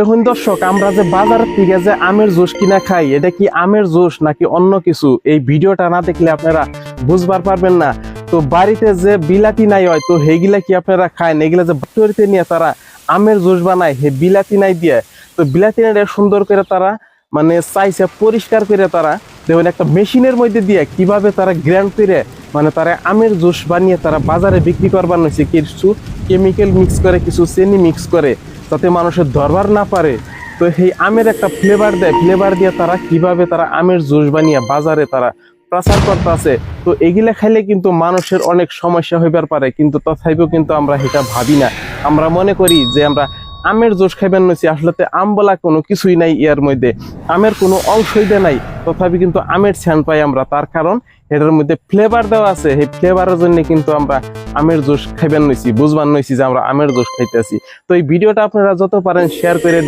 এখন দর্শক, আমরা যে বাজার থেকে যে আমের জুস কিনা খাই, এটা কি আমের জুস নাকি অন্য কিছু, এই ভিডিওটা না দেখলে আপনারা বুঝবার পারবেন না। তো বাড়িতে যে বিলাতি নাই হয়, তো হেগুলা কি আপনারা খায়? এগুলা যে ফ্যাক্টরিতে নিয়ে তারা আমের জুস বানায়, হে বিলাতি নাই দিয়ে, তো বিলাতি নাই সুন্দর করে তারা মানে চাইছে পরিষ্কার করে তারা দেখুন একটা মেশিনের মধ্যে দিয়ে কিভাবে তারা গ্রাইন্ড করে মানে তারা আমের জুস বানিয়ে তারা বাজারে বিক্রি করবার নইছে। কিছু কেমিক্যাল মিক্স করে, কিছু চিনি মিক্স করে, যাতে মানুষের ধরবার না পারে। তো সেই আমের একটা ফ্লেভার দেয়, ফ্লেভার দিয়ে তারা কিভাবে তারা আমের জুস বানিয়ে বাজারে তারা প্রচার করতে আছে। তো এগুলা খাইলে কিন্তু মানুষের অনেক সমস্যা হইবার পারে, কিন্তু তথাপিও কিন্তু আমরা এটা ভাবি না। আমরা মনে করি যে আমরা আমের জুস খাইবেন নইছি, আসলে আম বলা কোনো কিছুই নাই, ইয়ার মধ্যে আমের কোনো অংশই দেয় নাই, তথাপি কিন্তু আমের স্যান পাই আমরা। তার কারণ এটার মধ্যে ফ্লেভার দেওয়া আছে, এই ফ্লেভারের জন্য কিন্তু আমরা আমের জুস খাইবেন নইছি, বুঝবার নইছি যে আমরা আমের জুস খাইতেছি। তো এই ভিডিওটা আপনারা যত পারেন শেয়ার করে